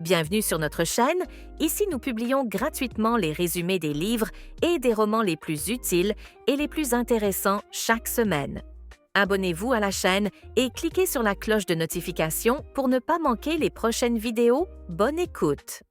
Bienvenue sur notre chaîne. Ici, nous publions gratuitement les résumés des livres et des romans les plus utiles et les plus intéressants chaque semaine. Abonnez-vous à la chaîne et cliquez sur la cloche de notification pour ne pas manquer les prochaines vidéos. Bonne écoute!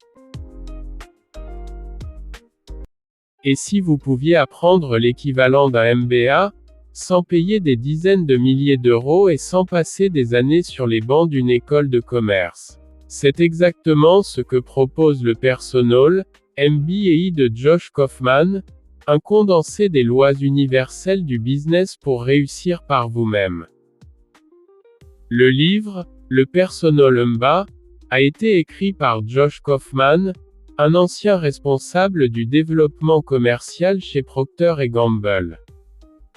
Et si vous pouviez apprendre l'équivalent d'un MBA, sans payer des dizaines de milliers d'euros et sans passer des années sur les bancs d'une école de commerce? C'est exactement ce que propose le Personal MBA de Josh Kaufman, un condensé des lois universelles du business pour réussir par vous-même. Le livre, le Personal MBA, a été écrit par Josh Kaufman, un ancien responsable du développement commercial chez Procter & Gamble.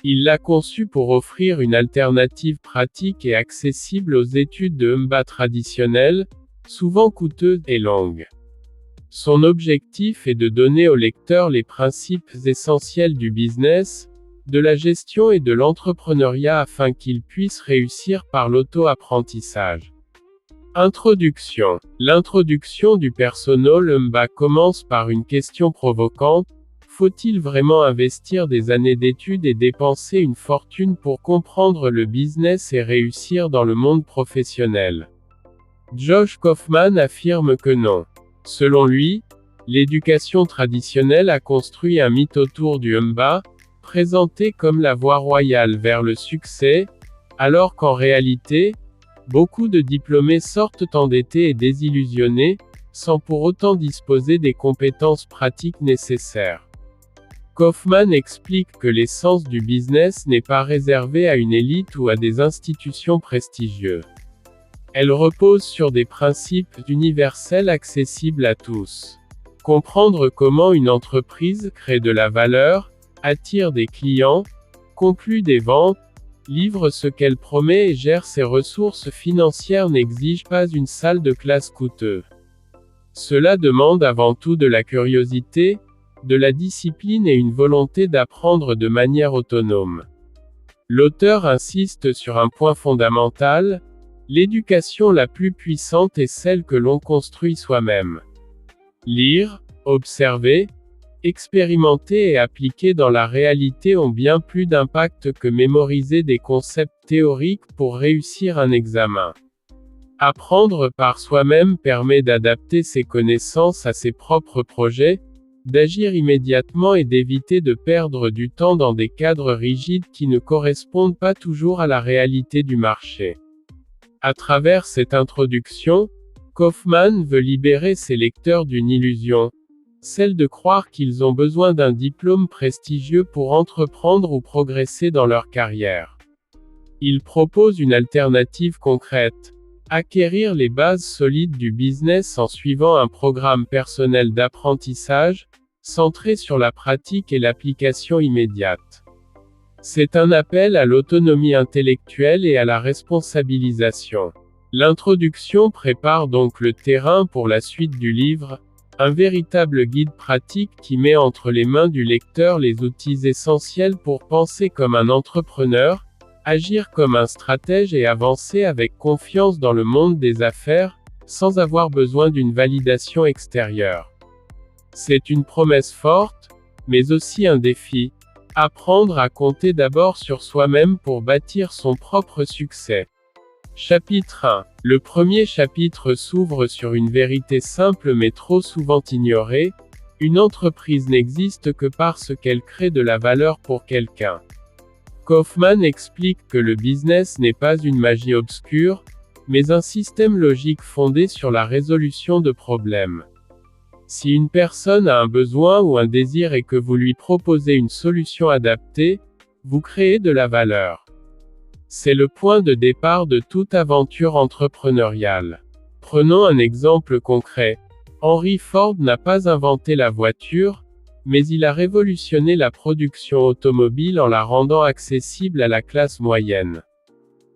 Il l'a conçu pour offrir une alternative pratique et accessible aux études de MBA traditionnelles, souvent coûteuses et longues. Son objectif est de donner au lecteur les principes essentiels du business, de la gestion et de l'entrepreneuriat afin qu'il puisse réussir par l'auto-apprentissage. Introduction. L'introduction du Personal MBA commence par une question provocante. Faut-il vraiment investir des années d'études et dépenser une fortune pour comprendre le business et réussir dans le monde professionnel? Josh Kaufman affirme que non. Selon lui, l'éducation traditionnelle a construit un mythe autour du MBA, présenté comme la voie royale vers le succès, alors qu'en réalité, beaucoup de diplômés sortent endettés et désillusionnés, sans pour autant disposer des compétences pratiques nécessaires. Kaufman explique que l'essence du business n'est pas réservée à une élite ou à des institutions prestigieuses. Elle repose sur des principes universels accessibles à tous. Comprendre comment une entreprise crée de la valeur, attire des clients, conclut des ventes, livre ce qu'elle promet et gère ses ressources financières n'exige pas une salle de classe coûteuse. Cela demande avant tout de la curiosité, de la discipline et une volonté d'apprendre de manière autonome. L'auteur insiste sur un point fondamental: l'éducation la plus puissante est celle que l'on construit soi-même. Lire, observer, expérimenter et appliquer dans la réalité ont bien plus d'impact que mémoriser des concepts théoriques pour réussir un examen. Apprendre par soi-même permet d'adapter ses connaissances à ses propres projets, d'agir immédiatement et d'éviter de perdre du temps dans des cadres rigides qui ne correspondent pas toujours à la réalité du marché. À travers cette introduction, Kaufman veut libérer ses lecteurs d'une illusion, celle de croire qu'ils ont besoin d'un diplôme prestigieux pour entreprendre ou progresser dans leur carrière. Il propose une alternative concrète: acquérir les bases solides du business en suivant un programme personnel d'apprentissage, centré sur la pratique et l'application immédiate. C'est un appel à l'autonomie intellectuelle et à la responsabilisation. L'introduction prépare donc le terrain pour la suite du livre, un véritable guide pratique qui met entre les mains du lecteur les outils essentiels pour penser comme un entrepreneur, agir comme un stratège et avancer avec confiance dans le monde des affaires, sans avoir besoin d'une validation extérieure. C'est une promesse forte, mais aussi un défi: apprendre à compter d'abord sur soi-même pour bâtir son propre succès. Chapitre 1. Le premier chapitre s'ouvre sur une vérité simple mais trop souvent ignorée: une entreprise n'existe que parce qu'elle crée de la valeur pour quelqu'un. Kaufman explique que le business n'est pas une magie obscure, mais un système logique fondé sur la résolution de problèmes. Si une personne a un besoin ou un désir et que vous lui proposez une solution adaptée, vous créez de la valeur. C'est le point de départ de toute aventure entrepreneuriale. Prenons un exemple concret. Henry Ford n'a pas inventé la voiture, mais il a révolutionné la production automobile en la rendant accessible à la classe moyenne.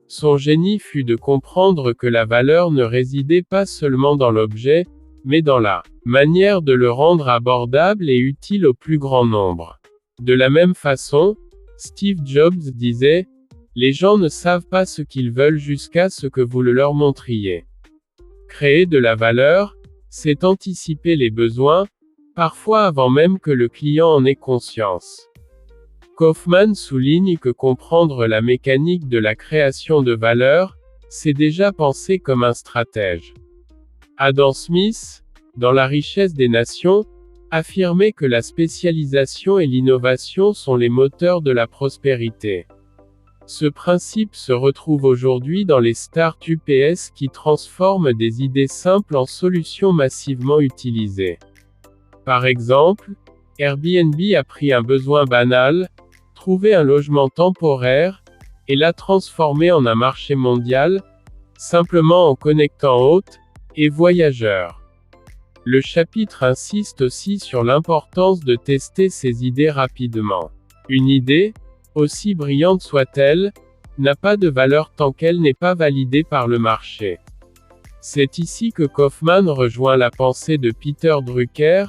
Son génie fut de comprendre que la valeur ne résidait pas seulement dans l'objet, mais dans la manière de le rendre abordable et utile au plus grand nombre. De la même façon, Steve Jobs disait: les gens ne savent pas ce qu'ils veulent jusqu'à ce que vous le leur montriez. Créer de la valeur, c'est anticiper les besoins, parfois avant même que le client en ait conscience. Kaufman souligne que comprendre la mécanique de la création de valeur, c'est déjà penser comme un stratège. Adam Smith, dans La richesse des nations, affirmait que la spécialisation et l'innovation sont les moteurs de la prospérité. Ce principe se retrouve aujourd'hui dans les start-UPS qui transforment des idées simples en solutions massivement utilisées. Par exemple, Airbnb a pris un besoin banal, trouver un logement temporaire, et l'a transformé en un marché mondial, simplement en connectant hôtes et voyageurs. Le chapitre insiste aussi sur l'importance de tester ces idées rapidement. Une idée, aussi brillante soit-elle, n'a pas de valeur tant qu'elle n'est pas validée par le marché. C'est ici que Kaufman rejoint la pensée de Peter Drucker,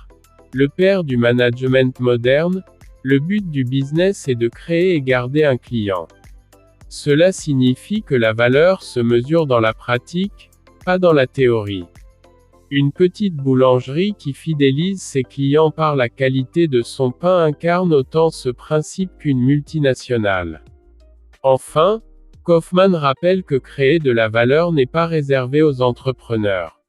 le père du management moderne. Le but du business est de créer et garder un client. Cela signifie que la valeur se mesure dans la pratique, pas dans la théorie. Une petite boulangerie qui fidélise ses clients par la qualité de son pain incarne autant ce principe qu'une multinationale. Enfin, Kaufman rappelle que créer de la valeur n'est pas réservé aux entrepreneurs.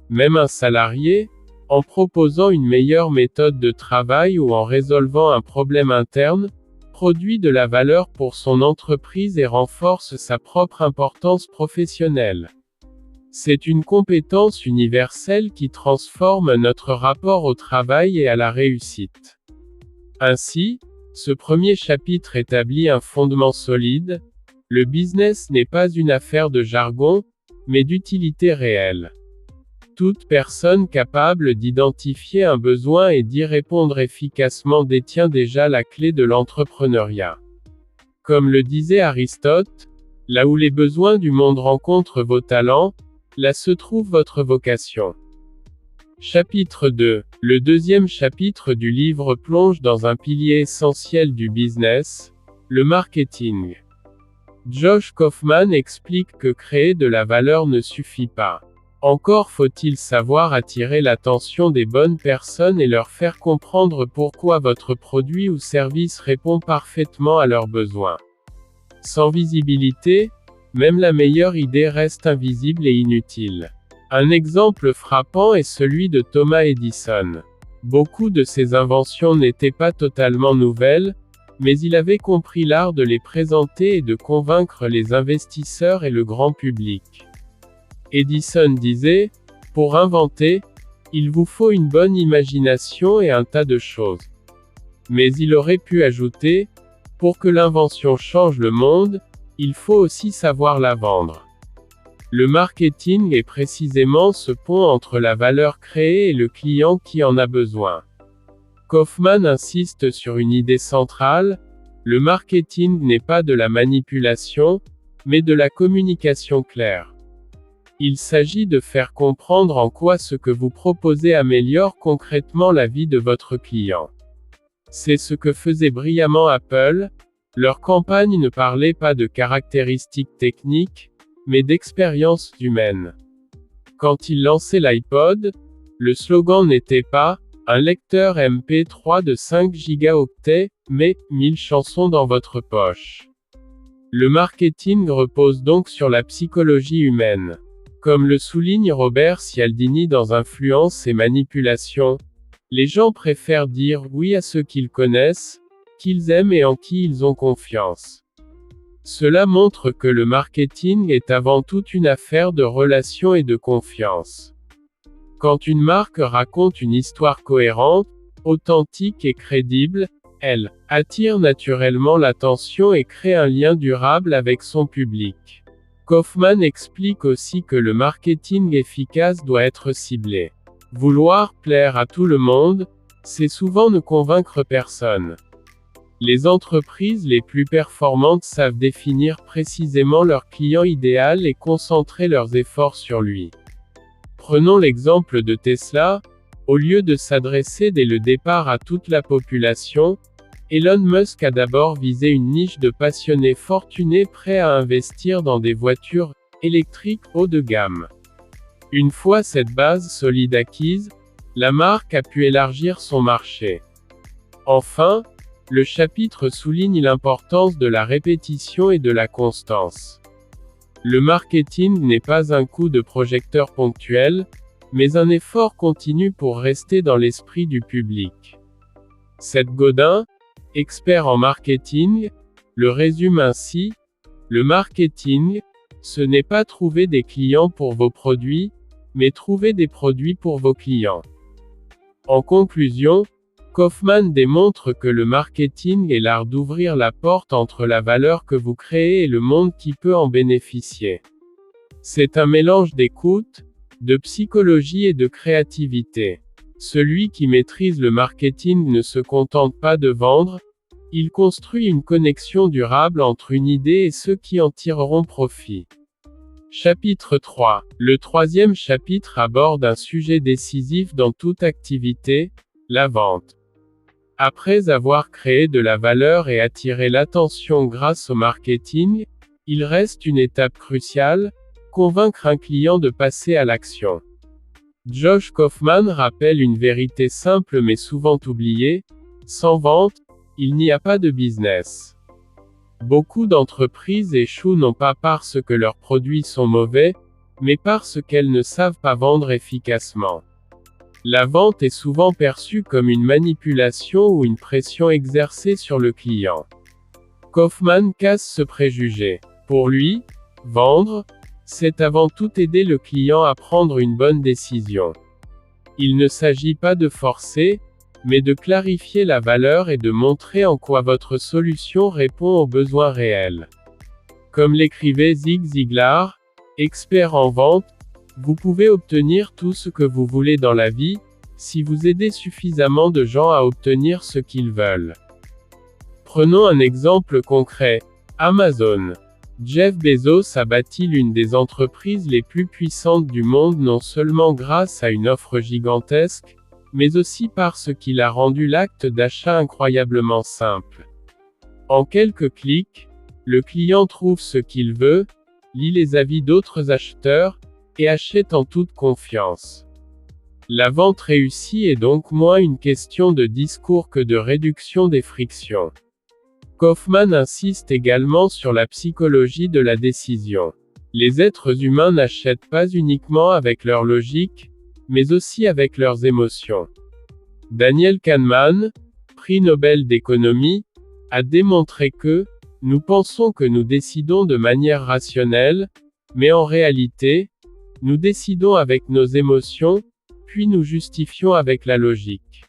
Même un salarié, en proposant une meilleure méthode de travail ou en résolvant un problème interne, produit de la valeur pour son entreprise et renforce sa propre importance professionnelle. C'est une compétence universelle qui transforme notre rapport au travail et à la réussite. Ainsi, ce premier chapitre établit un fondement solide. Le business n'est pas une affaire de jargon, mais d'utilité réelle. Toute personne capable d'identifier un besoin et d'y répondre efficacement détient déjà la clé de l'entrepreneuriat. Comme le disait Aristote, là où les besoins du monde rencontrent vos talents, là se trouve votre vocation. Chapitre 2. Le deuxième chapitre du livre plonge dans un pilier essentiel du business, le marketing. Josh Kaufman explique que créer de la valeur ne suffit pas. Encore faut-il savoir attirer l'attention des bonnes personnes et leur faire comprendre pourquoi votre produit ou service répond parfaitement à leurs besoins. Sans visibilité, même la meilleure idée reste invisible et inutile. Un exemple frappant est celui de Thomas Edison. Beaucoup de ses inventions n'étaient pas totalement nouvelles, mais il avait compris l'art de les présenter et de convaincre les investisseurs et le grand public. Edison disait, « Pour inventer, il vous faut une bonne imagination et un tas de choses. » Mais il aurait pu ajouter, « Pour que l'invention change le monde, il faut aussi savoir la vendre. » Le marketing est précisément ce pont entre la valeur créée et le client qui en a besoin. Kaufman insiste sur une idée centrale, le marketing n'est pas de la manipulation, mais de la communication claire. Il s'agit de faire comprendre en quoi ce que vous proposez améliore concrètement la vie de votre client. C'est ce que faisait brillamment Apple. Leur campagne ne parlait pas de caractéristiques techniques, mais d'expériences humaines. Quand ils lançaient l'iPod, le slogan n'était pas « un lecteur MP3 de 5 gigaoctets, mais 1000 chansons dans votre poche ». Le marketing repose donc sur la psychologie humaine. Comme le souligne Robert Cialdini dans Influence et Manipulation, les gens préfèrent dire oui à ceux qu'ils connaissent, qu'ils aiment et en qui ils ont confiance. Cela montre que le marketing est avant tout une affaire de relations et de confiance. Quand une marque raconte une histoire cohérente, authentique et crédible, elle attire naturellement l'attention et crée un lien durable avec son public. Kaufman explique aussi que le marketing efficace doit être ciblé. Vouloir plaire à tout le monde, c'est souvent ne convaincre personne. Les entreprises les plus performantes savent définir précisément leur client idéal et concentrer leurs efforts sur lui. Prenons l'exemple de Tesla. Au lieu de s'adresser dès le départ à toute la population, Elon Musk a d'abord visé une niche de passionnés fortunés prêts à investir dans des voitures électriques haut de gamme. Une fois cette base solide acquise, la marque a pu élargir son marché. Enfin, le chapitre souligne l'importance de la répétition et de la constance. Le marketing n'est pas un coup de projecteur ponctuel, mais un effort continu pour rester dans l'esprit du public. Seth Godin, expert en marketing, le résume ainsi: le marketing, ce n'est pas trouver des clients pour vos produits, mais trouver des produits pour vos clients. En conclusion, Kaufman démontre que le marketing est l'art d'ouvrir la porte entre la valeur que vous créez et le monde qui peut en bénéficier. C'est un mélange d'écoute, de psychologie et de créativité. Celui qui maîtrise le marketing ne se contente pas de vendre, il construit une connexion durable entre une idée et ceux qui en tireront profit. Chapitre 3. Le troisième chapitre aborde un sujet décisif dans toute activité, la vente. Après avoir créé de la valeur et attiré l'attention grâce au marketing, il reste une étape cruciale, convaincre un client de passer à l'action. Josh Kaufman rappelle une vérité simple mais souvent oubliée: sans vente, il n'y a pas de business. Beaucoup d'entreprises échouent non pas parce que leurs produits sont mauvais, mais parce qu'elles ne savent pas vendre efficacement. La vente est souvent perçue comme une manipulation ou une pression exercée sur le client. Kaufman casse ce préjugé. Pour lui, vendre, c'est avant tout aider le client à prendre une bonne décision. Il ne s'agit pas de forcer, mais de clarifier la valeur et de montrer en quoi votre solution répond aux besoins réels. Comme l'écrivait Zig Ziglar, expert en vente, vous pouvez obtenir tout ce que vous voulez dans la vie, si vous aidez suffisamment de gens à obtenir ce qu'ils veulent. Prenons un exemple concret. Amazon. Jeff Bezos a bâti l'une des entreprises les plus puissantes du monde non seulement grâce à une offre gigantesque, mais aussi parce qu'il a rendu l'acte d'achat incroyablement simple. En quelques clics, le client trouve ce qu'il veut, lit les avis d'autres acheteurs, et achète en toute confiance. La vente réussie est donc moins une question de discours que de réduction des frictions. Kaufman insiste également sur la psychologie de la décision. Les êtres humains n'achètent pas uniquement avec leur logique, mais aussi avec leurs émotions. Daniel Kahneman, prix Nobel d'économie, a démontré que, nous pensons que nous décidons de manière rationnelle, mais en réalité, nous décidons avec nos émotions, puis nous justifions avec la logique.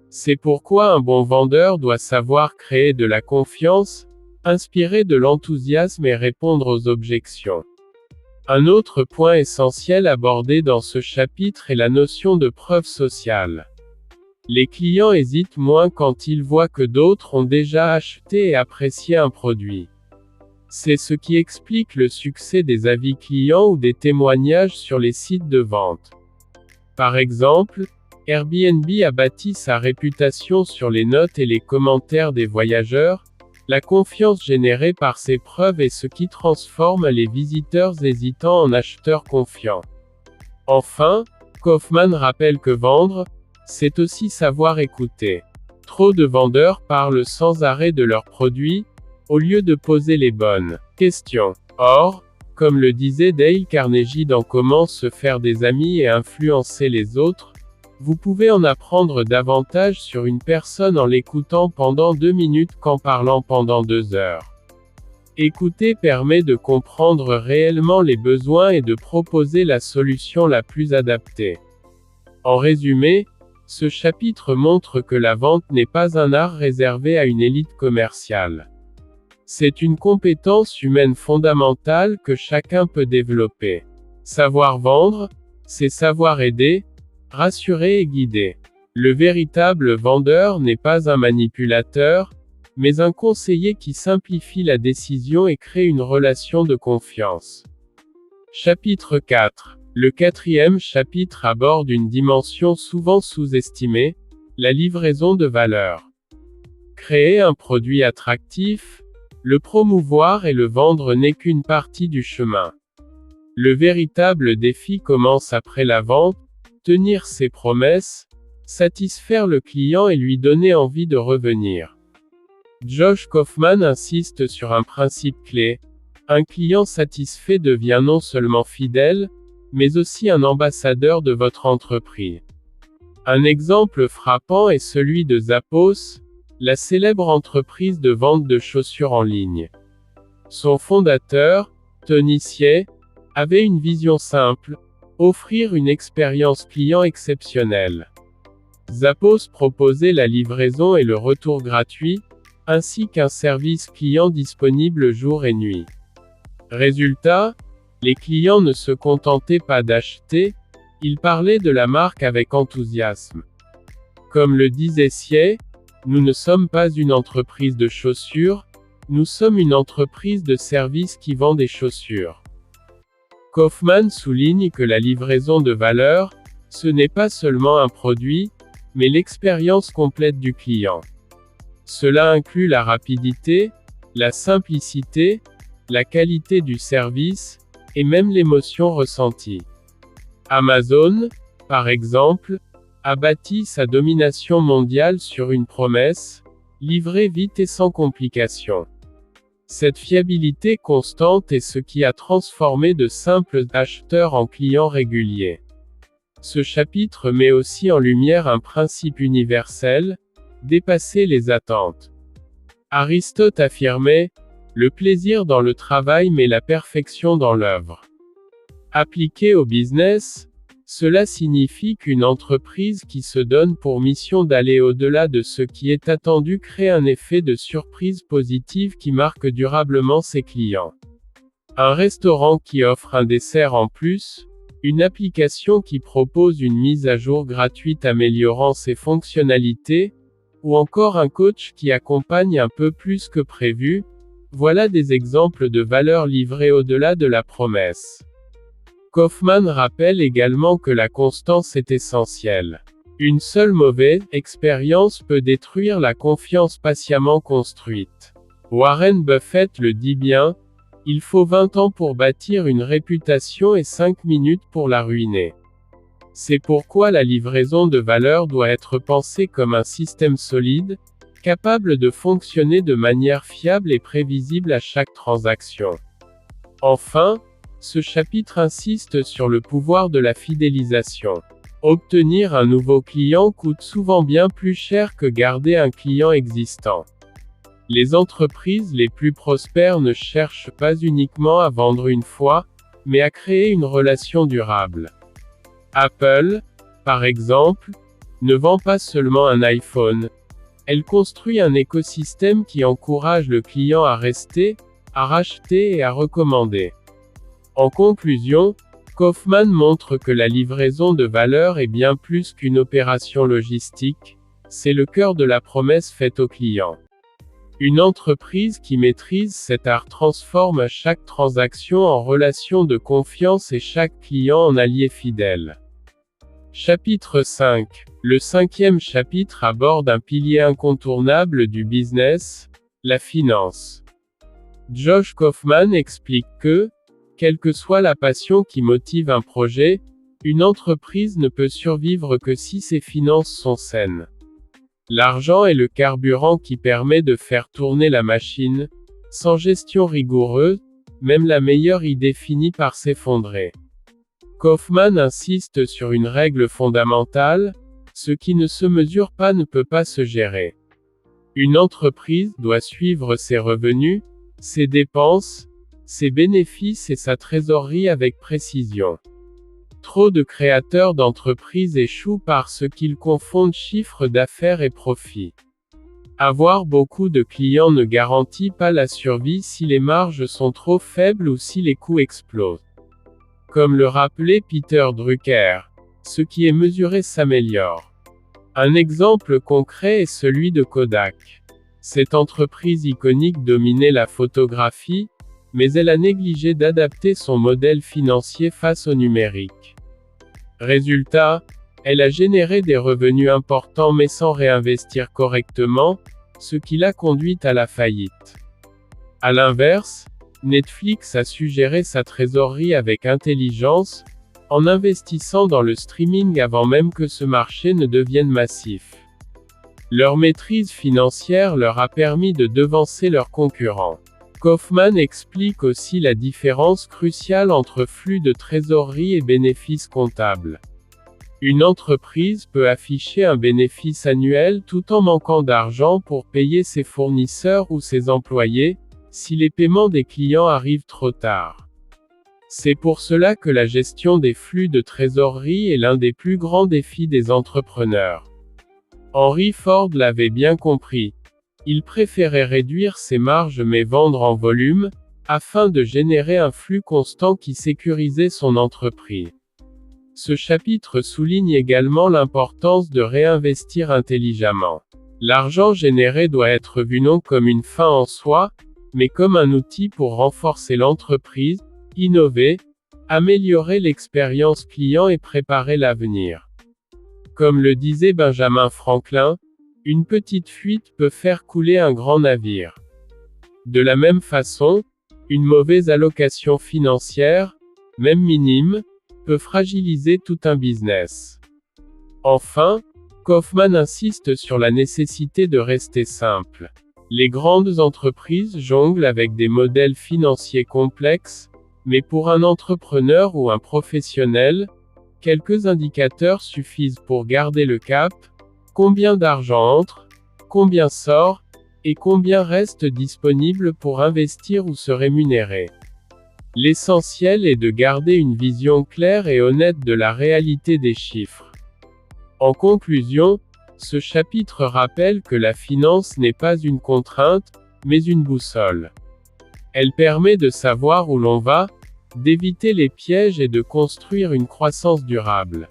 C'est pourquoi un bon vendeur doit savoir créer de la confiance, inspirer de l'enthousiasme et répondre aux objections. Un autre point essentiel abordé dans ce chapitre est la notion de preuve sociale. Les clients hésitent moins quand ils voient que d'autres ont déjà acheté et apprécié un produit. C'est ce qui explique le succès des avis clients ou des témoignages sur les sites de vente. Par exemple, Airbnb a bâti sa réputation sur les notes et les commentaires des voyageurs. La confiance générée par ces preuves est ce qui transforme les visiteurs hésitants en acheteurs confiants. Enfin, Kaufman rappelle que vendre, c'est aussi savoir écouter. Trop de vendeurs parlent sans arrêt de leurs produits, au lieu de poser les bonnes questions. Or, comme le disait Dale Carnegie dans Comment se faire des amis et influencer les autres, vous pouvez en apprendre davantage sur une personne en l'écoutant pendant 2 minutes qu'en parlant pendant 2 heures. Écouter permet de comprendre réellement les besoins et de proposer la solution la plus adaptée. En résumé, ce chapitre montre que la vente n'est pas un art réservé à une élite commerciale. C'est une compétence humaine fondamentale que chacun peut développer. Savoir vendre, c'est savoir aider, rassurer et guider. Le véritable vendeur n'est pas un manipulateur, mais un conseiller qui simplifie la décision et crée une relation de confiance. Chapitre 4. Le quatrième chapitre aborde une dimension souvent sous-estimée, la livraison de valeur. Créer un produit attractif, le promouvoir et le vendre n'est qu'une partie du chemin. Le véritable défi commence après la vente, tenir ses promesses, satisfaire le client et lui donner envie de revenir. Josh Kaufman insiste sur un principe clé. Un client satisfait devient non seulement fidèle, mais aussi un ambassadeur de votre entreprise. Un exemple frappant est celui de Zappos, la célèbre entreprise de vente de chaussures en ligne. Son fondateur, Tony Hsieh, avait une vision simple, offrir une expérience client exceptionnelle. Zappos proposait la livraison et le retour gratuit, ainsi qu'un service client disponible jour et nuit. Résultat, les clients ne se contentaient pas d'acheter, ils parlaient de la marque avec enthousiasme. Comme le disait Hsieh, nous ne sommes pas une entreprise de chaussures, nous sommes une entreprise de services qui vend des chaussures. Kaufman souligne que la livraison de valeur, ce n'est pas seulement un produit, mais l'expérience complète du client. Cela inclut la rapidité, la simplicité, la qualité du service, et même l'émotion ressentie. Amazon, par exemple, a bâti sa domination mondiale sur une promesse, livrer vite et sans complications. Cette fiabilité constante est ce qui a transformé de simples acheteurs en clients réguliers. Ce chapitre met aussi en lumière un principe universel, dépasser les attentes. Aristote affirmait, le plaisir dans le travail mais la perfection dans l'œuvre. Appliqué au business, cela signifie qu'une entreprise qui se donne pour mission d'aller au-delà de ce qui est attendu crée un effet de surprise positive qui marque durablement ses clients. Un restaurant qui offre un dessert en plus, une application qui propose une mise à jour gratuite améliorant ses fonctionnalités, ou encore un coach qui accompagne un peu plus que prévu, voilà des exemples de valeurs livrées au-delà de la promesse. Kaufman rappelle également que la constance est essentielle. Une seule mauvaise expérience peut détruire la confiance patiemment construite. Warren Buffett le dit bien, il faut 20 ans pour bâtir une réputation et 5 minutes pour la ruiner. C'est pourquoi la livraison de valeur doit être pensée comme un système solide, capable de fonctionner de manière fiable et prévisible à chaque transaction. Enfin, ce chapitre insiste sur le pouvoir de la fidélisation. Obtenir un nouveau client coûte souvent bien plus cher que garder un client existant. Les entreprises les plus prospères ne cherchent pas uniquement à vendre une fois, mais à créer une relation durable. Apple, par exemple, ne vend pas seulement un iPhone. Elle construit un écosystème qui encourage le client à rester, à racheter et à recommander. En conclusion, Kaufman montre que la livraison de valeur est bien plus qu'une opération logistique, c'est le cœur de la promesse faite au client. Une entreprise qui maîtrise cet art transforme chaque transaction en relation de confiance et chaque client en allié fidèle. Chapitre 5. Le 5e chapitre aborde un pilier incontournable du business, la finance. Josh Kaufman explique que, quelle que soit la passion qui motive un projet, une entreprise ne peut survivre que si ses finances sont saines. L'argent est le carburant qui permet de faire tourner la machine. Sans gestion rigoureuse, même la meilleure idée finit par s'effondrer. Kaufman insiste sur une règle fondamentale, ce qui ne se mesure pas ne peut pas se gérer. Une entreprise doit suivre ses revenus, ses dépenses, ses bénéfices et sa trésorerie avec précision. Trop de créateurs d'entreprises échouent parce qu'ils confondent chiffre d'affaires et profit. Avoir beaucoup de clients ne garantit pas la survie si les marges sont trop faibles ou si les coûts explosent. Comme le rappelait Peter Drucker, ce qui est mesuré s'améliore. Un exemple concret est celui de Kodak. Cette entreprise iconique dominait la photographie, mais elle a négligé d'adapter son modèle financier face au numérique. Résultat, elle a généré des revenus importants mais sans réinvestir correctement, ce qui l'a conduite à la faillite. À l'inverse, Netflix a su gérer sa trésorerie avec intelligence, en investissant dans le streaming avant même que ce marché ne devienne massif. Leur maîtrise financière leur a permis de devancer leurs concurrents. Kaufman explique aussi la différence cruciale entre flux de trésorerie et bénéfices comptables. Une entreprise peut afficher un bénéfice annuel tout en manquant d'argent pour payer ses fournisseurs ou ses employés, si les paiements des clients arrivent trop tard. C'est pour cela que la gestion des flux de trésorerie est l'un des plus grands défis des entrepreneurs. Henry Ford l'avait bien compris. Il préférait réduire ses marges mais vendre en volume, afin de générer un flux constant qui sécurisait son entreprise. Ce chapitre souligne également l'importance de réinvestir intelligemment. L'argent généré doit être vu non comme une fin en soi, mais comme un outil pour renforcer l'entreprise, innover, améliorer l'expérience client et préparer l'avenir. Comme le disait Benjamin Franklin, une petite fuite peut faire couler un grand navire. De la même façon, une mauvaise allocation financière, même minime, peut fragiliser tout un business. Enfin, Kaufman insiste sur la nécessité de rester simple. Les grandes entreprises jonglent avec des modèles financiers complexes, mais pour un entrepreneur ou un professionnel, quelques indicateurs suffisent pour garder le cap. Combien d'argent entre, combien sort, et combien reste disponible pour investir ou se rémunérer. L'essentiel est de garder une vision claire et honnête de la réalité des chiffres. En conclusion, ce chapitre rappelle que la finance n'est pas une contrainte, mais une boussole. Elle permet de savoir où l'on va, d'éviter les pièges et de construire une croissance durable.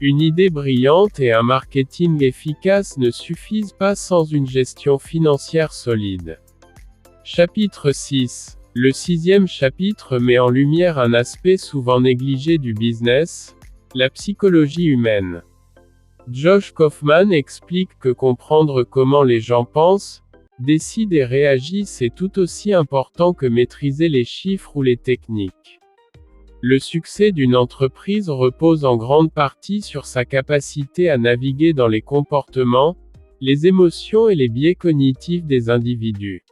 Une idée brillante et un marketing efficace ne suffisent pas sans une gestion financière solide. Chapitre 6. Le 6e chapitre met en lumière un aspect souvent négligé du business, la psychologie humaine. Josh Kaufman explique que comprendre comment les gens pensent, décident et réagissent est tout aussi important que maîtriser les chiffres ou les techniques. Le succès d'une entreprise repose en grande partie sur sa capacité à naviguer dans les comportements, les émotions et les biais cognitifs des individus.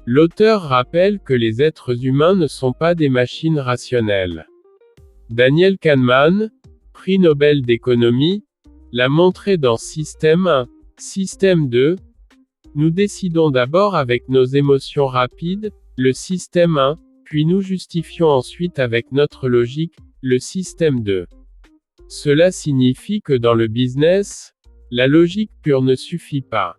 L'auteur rappelle que les êtres humains ne sont pas des machines rationnelles. Daniel Kahneman, prix Nobel d'économie, l'a montré dans Système 1, Système 2. Nous décidons d'abord avec nos émotions rapides, le Système 1, puis nous justifions ensuite avec notre logique, le Système 2. Cela signifie que dans le business, la logique pure ne suffit pas.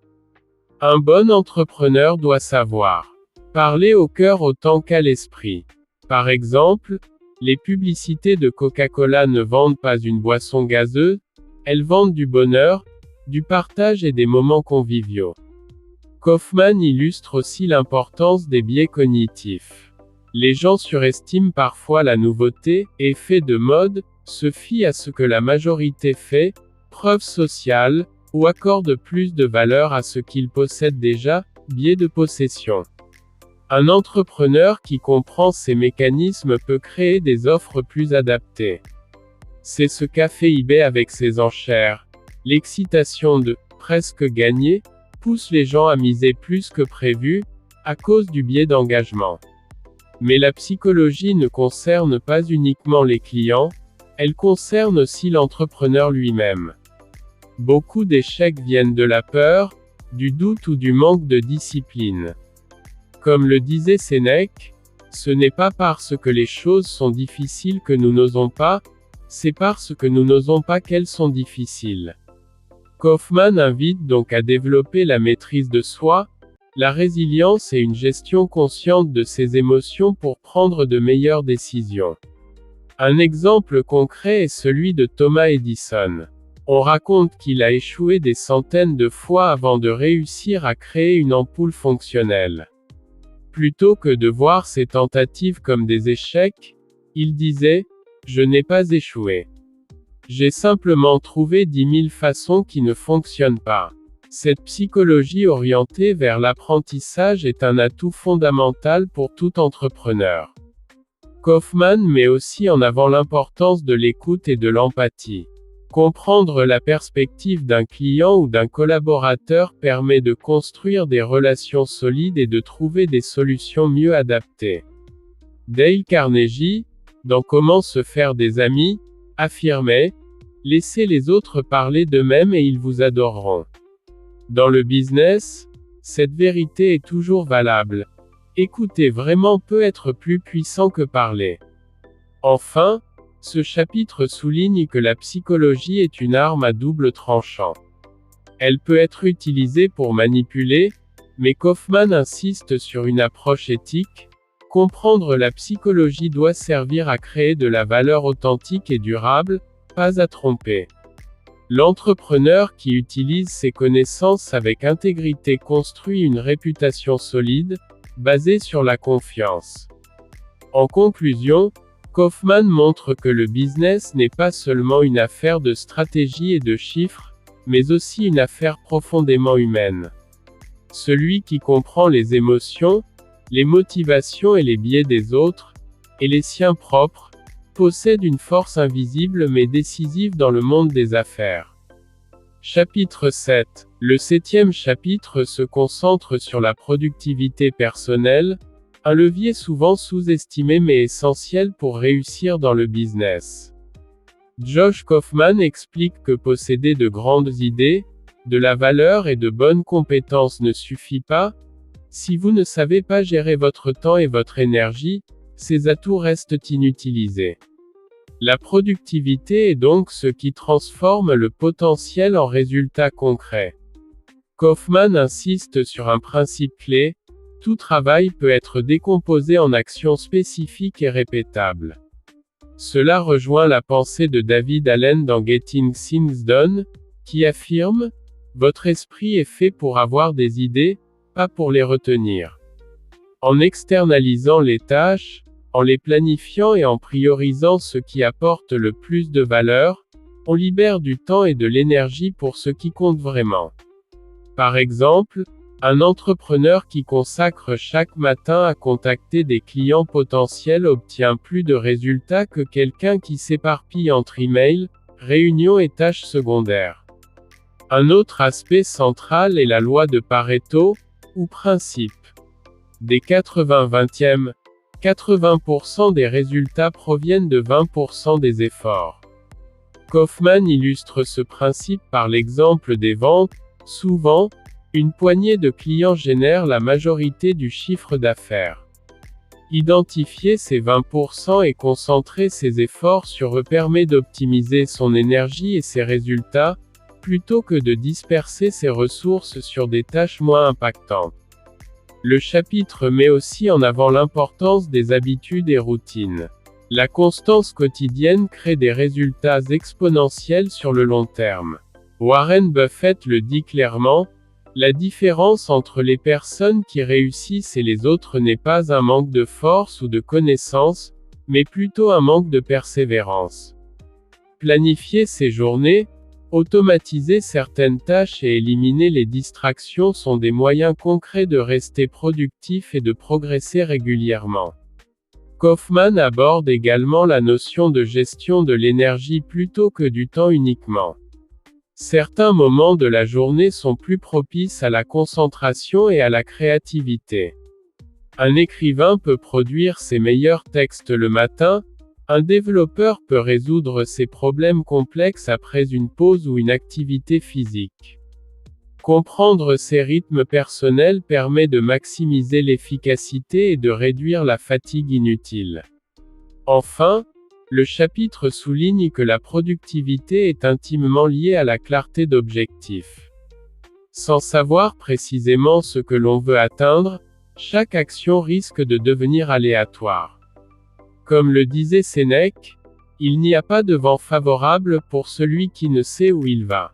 Un bon entrepreneur doit savoir parler au cœur autant qu'à l'esprit. Par exemple, les publicités de Coca-Cola ne vendent pas une boisson gazeuse, elles vendent du bonheur, du partage et des moments conviviaux. Kaufman illustre aussi l'importance des biais cognitifs. Les gens surestiment parfois la nouveauté, effet de mode, se fient à ce que la majorité fait, preuve sociale, ou accordent plus de valeur à ce qu'ils possèdent déjà, biais de possession. Un entrepreneur qui comprend ces mécanismes peut créer des offres plus adaptées. C'est ce qu'a fait eBay avec ses enchères. L'excitation de « presque gagner » pousse les gens à miser plus que prévu, à cause du biais d'engagement. Mais la psychologie ne concerne pas uniquement les clients, elle concerne aussi l'entrepreneur lui-même. Beaucoup d'échecs viennent de la peur, du doute ou du manque de discipline. Comme le disait Sénèque, ce n'est pas parce que les choses sont difficiles que nous n'osons pas, c'est parce que nous n'osons pas qu'elles sont difficiles. Kaufman invite donc à développer la maîtrise de soi, la résilience et une gestion consciente de ses émotions pour prendre de meilleures décisions. Un exemple concret est celui de Thomas Edison. On raconte qu'il a échoué des centaines de fois avant de réussir à créer une ampoule fonctionnelle. Plutôt que de voir ses tentatives comme des échecs, il disait « Je n'ai pas échoué. J'ai simplement trouvé 10 000 façons qui ne fonctionnent pas. Cette psychologie orientée vers l'apprentissage est un atout fondamental pour tout entrepreneur. Kaufman met aussi en avant l'importance de l'écoute et de l'empathie. Comprendre la perspective d'un client ou d'un collaborateur permet de construire des relations solides et de trouver des solutions mieux adaptées. Dale Carnegie, dans Comment se faire des amis, affirmait « Laissez les autres parler d'eux-mêmes et ils vous adoreront ». Dans le business, cette vérité est toujours valable. Écouter vraiment peut être plus puissant que parler. Enfin, ce chapitre souligne que la psychologie est une arme à double tranchant. Elle peut être utilisée pour manipuler, mais Kaufman insiste sur une approche éthique. Comprendre la psychologie doit servir à créer de la valeur authentique et durable, pas à tromper. L'entrepreneur qui utilise ses connaissances avec intégrité construit une réputation solide, basée sur la confiance. En conclusion, Kaufman montre que le business n'est pas seulement une affaire de stratégie et de chiffres, mais aussi une affaire profondément humaine. Celui qui comprend les émotions, les motivations et les biais des autres, et les siens propres, possède une force invisible mais décisive dans le monde des affaires. Chapitre 7. Le 7e chapitre se concentre sur la productivité personnelle, un levier souvent sous-estimé mais essentiel pour réussir dans le business. Josh Kaufman explique que posséder de grandes idées, de la valeur et de bonnes compétences ne suffit pas. Si vous ne savez pas gérer votre temps et votre énergie, ces atouts restent inutilisés. La productivité est donc ce qui transforme le potentiel en résultats concrets. Kaufman insiste sur un principe clé: tout travail peut être décomposé en actions spécifiques et répétables. Cela rejoint la pensée de David Allen dans Getting Things Done, qui affirme: votre esprit est fait pour avoir des idées, pas pour les retenir. En externalisant les tâches, en les planifiant et en priorisant ce qui apporte le plus de valeur, on libère du temps et de l'énergie pour ce qui compte vraiment. Par exemple, un entrepreneur qui consacre chaque matin à contacter des clients potentiels obtient plus de résultats que quelqu'un qui s'éparpille entre emails, réunions et tâches secondaires. Un autre aspect central est la loi de Pareto, ou principe des 80-20e. 80% des résultats proviennent de 20% des efforts. Kaufman illustre ce principe par l'exemple des ventes. Souvent, une poignée de clients génère la majorité du chiffre d'affaires. Identifier ces 20% et concentrer ses efforts sur eux permet d'optimiser son énergie et ses résultats, plutôt que de disperser ses ressources sur des tâches moins impactantes. Le chapitre met aussi en avant l'importance des habitudes et routines. La constance quotidienne crée des résultats exponentiels sur le long terme. Warren Buffett le dit clairement: la différence entre les personnes qui réussissent et les autres n'est pas un manque de force ou de connaissances, mais plutôt un manque de persévérance. Planifier ses journées, automatiser certaines tâches et éliminer les distractions sont des moyens concrets de rester productif et de progresser régulièrement. Kaufman aborde également la notion de gestion de l'énergie plutôt que du temps uniquement. Certains moments de la journée sont plus propices à la concentration et à la créativité. Un écrivain peut produire ses meilleurs textes le matin. Un développeur peut résoudre ses problèmes complexes après une pause ou une activité physique. Comprendre ses rythmes personnels permet de maximiser l'efficacité et de réduire la fatigue inutile. Enfin, le chapitre souligne que la productivité est intimement liée à la clarté d'objectifs. Sans savoir précisément ce que l'on veut atteindre, chaque action risque de devenir aléatoire. Comme le disait Sénèque, il n'y a pas de vent favorable pour celui qui ne sait où il va.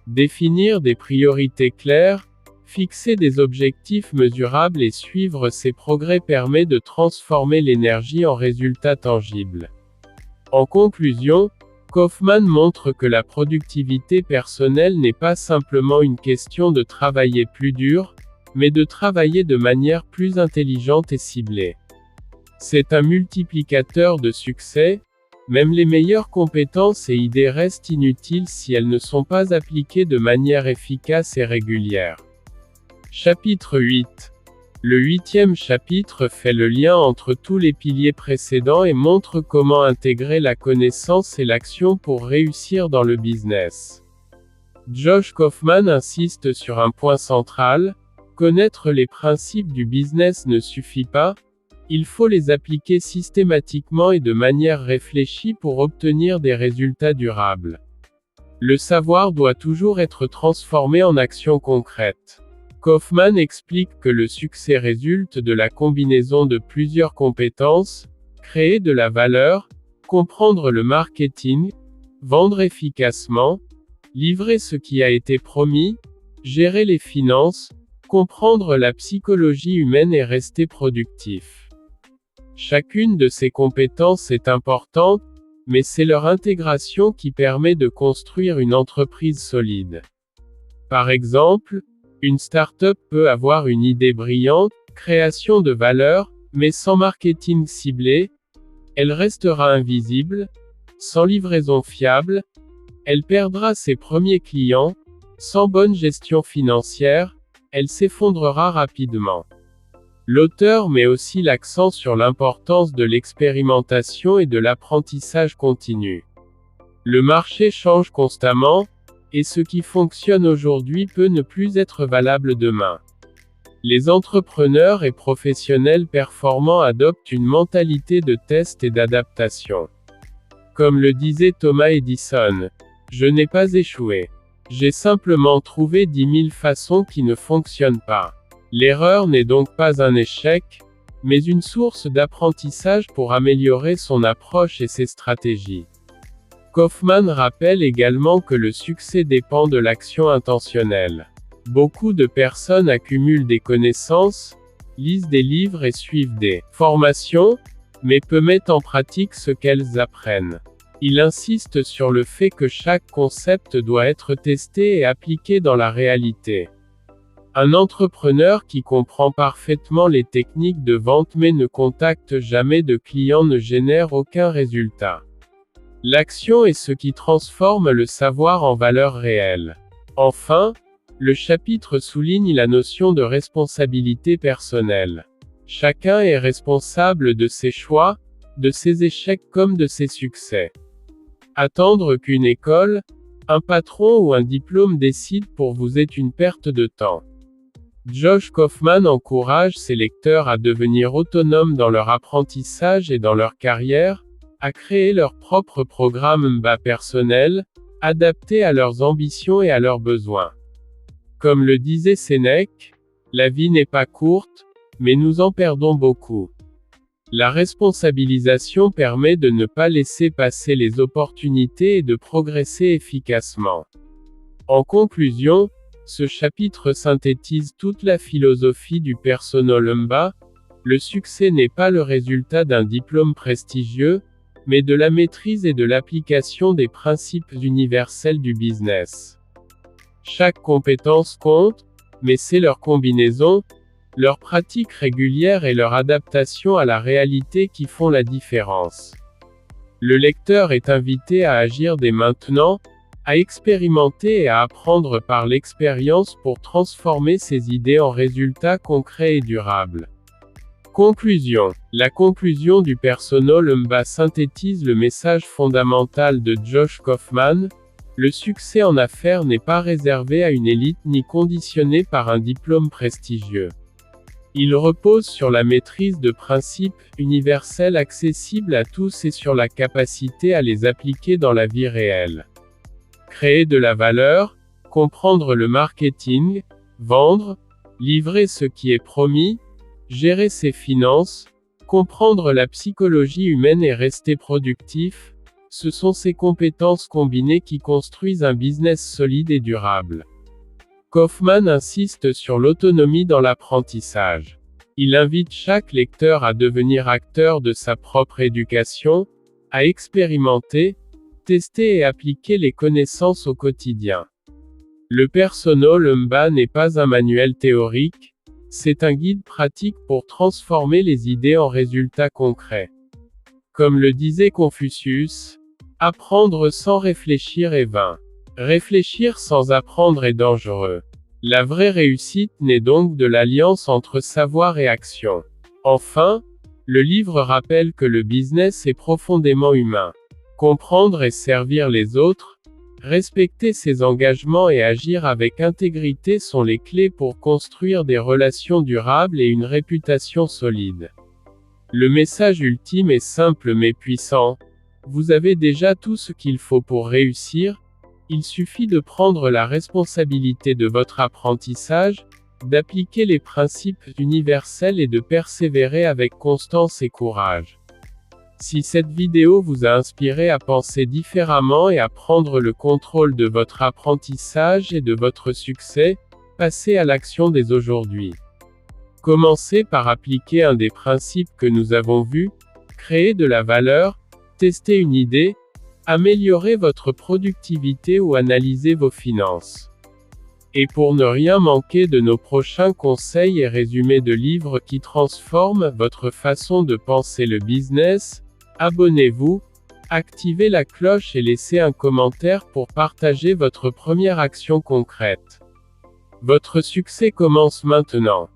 Définir des priorités claires, fixer des objectifs mesurables et suivre ses progrès permet de transformer l'énergie en résultats tangibles. En conclusion, Kaufman montre que la productivité personnelle n'est pas simplement une question de travailler plus dur, mais de travailler de manière plus intelligente et ciblée. C'est un multiplicateur de succès. Même les meilleures compétences et idées restent inutiles si elles ne sont pas appliquées de manière efficace et régulière. Chapitre 8. Le 8e chapitre fait le lien entre tous les piliers précédents et montre comment intégrer la connaissance et l'action pour réussir dans le business. Josh Kaufman insiste sur un point central: connaître les principes du business ne suffit pas, il faut les appliquer systématiquement et de manière réfléchie pour obtenir des résultats durables. Le savoir doit toujours être transformé en action concrète. Kaufman explique que le succès résulte de la combinaison de plusieurs compétences: créer de la valeur, comprendre le marketing, vendre efficacement, livrer ce qui a été promis, gérer les finances, comprendre la psychologie humaine et rester productif. Chacune de ces compétences est importante, mais c'est leur intégration qui permet de construire une entreprise solide. Par exemple, une start-up peut avoir une idée brillante, création de valeur, mais sans marketing ciblé, elle restera invisible, sans livraison fiable, elle perdra ses premiers clients, sans bonne gestion financière, elle s'effondrera rapidement. L'auteur met aussi l'accent sur l'importance de l'expérimentation et de l'apprentissage continu. Le marché change constamment, et ce qui fonctionne aujourd'hui peut ne plus être valable demain. Les entrepreneurs et professionnels performants adoptent une mentalité de test et d'adaptation. Comme le disait Thomas Edison, « Je n'ai pas échoué. J'ai simplement trouvé 10 000 façons qui ne fonctionnent pas. » L'erreur n'est donc pas un échec, mais une source d'apprentissage pour améliorer son approche et ses stratégies. Kaufman rappelle également que le succès dépend de l'action intentionnelle. Beaucoup de personnes accumulent des connaissances, lisent des livres et suivent des formations, mais peu mettent en pratique ce qu'elles apprennent. Il insiste sur le fait que chaque concept doit être testé et appliqué dans la réalité. Un entrepreneur qui comprend parfaitement les techniques de vente mais ne contacte jamais de clients ne génère aucun résultat. L'action est ce qui transforme le savoir en valeur réelle. Enfin, le chapitre souligne la notion de responsabilité personnelle. Chacun est responsable de ses choix, de ses échecs comme de ses succès. Attendre qu'une école, un patron ou un diplôme décide pour vous est une perte de temps. Josh Kaufman encourage ses lecteurs à devenir autonomes dans leur apprentissage et dans leur carrière, à créer leur propre programme MBA personnel, adapté à leurs ambitions et à leurs besoins. Comme le disait Sénèque, la vie n'est pas courte, mais nous en perdons beaucoup. La responsabilisation permet de ne pas laisser passer les opportunités et de progresser efficacement. En conclusion, ce chapitre synthétise toute la philosophie du Personal MBA. Le succès n'est pas le résultat d'un diplôme prestigieux, mais de la maîtrise et de l'application des principes universels du business. Chaque compétence compte, mais c'est leur combinaison, leur pratique régulière et leur adaptation à la réalité qui font la différence. Le lecteur est invité à agir dès maintenant, à expérimenter et à apprendre par l'expérience pour transformer ses idées en résultats concrets et durables. Conclusion. La conclusion du Personal MBA synthétise le message fondamental de Josh Kaufman: le succès en affaires n'est pas réservé à une élite ni conditionné par un diplôme prestigieux. Il repose sur la maîtrise de principes universels accessibles à tous et sur la capacité à les appliquer dans la vie réelle. Créer de la valeur, comprendre le marketing, vendre, livrer ce qui est promis, gérer ses finances, comprendre la psychologie humaine et rester productif, ce sont ces compétences combinées qui construisent un business solide et durable. Kaufman insiste sur l'autonomie dans l'apprentissage. Il invite chaque lecteur à devenir acteur de sa propre éducation, à expérimenter, Testez et appliquez les connaissances au quotidien. Le Personal MBA n'est pas un manuel théorique, c'est un guide pratique pour transformer les idées en résultats concrets. Comme le disait Confucius, apprendre sans réfléchir est vain. Réfléchir sans apprendre est dangereux. La vraie réussite naît donc de l'alliance entre savoir et action. Enfin, le livre rappelle que le business est profondément humain. Comprendre et servir les autres, respecter ses engagements et agir avec intégrité sont les clés pour construire des relations durables et une réputation solide. Le message ultime est simple mais puissant. Vous avez déjà tout ce qu'il faut pour réussir. Il suffit de prendre la responsabilité de votre apprentissage, d'appliquer les principes universels et de persévérer avec constance et courage. Si cette vidéo vous a inspiré à penser différemment et à prendre le contrôle de votre apprentissage et de votre succès, passez à l'action dès aujourd'hui. Commencez par appliquer un des principes que nous avons vus, créer de la valeur, tester une idée, améliorer votre productivité ou analyser vos finances. Et pour ne rien manquer de nos prochains conseils et résumés de livres qui transforment votre façon de penser le business, abonnez-vous, activez la cloche et laissez un commentaire pour partager votre première action concrète. Votre succès commence maintenant.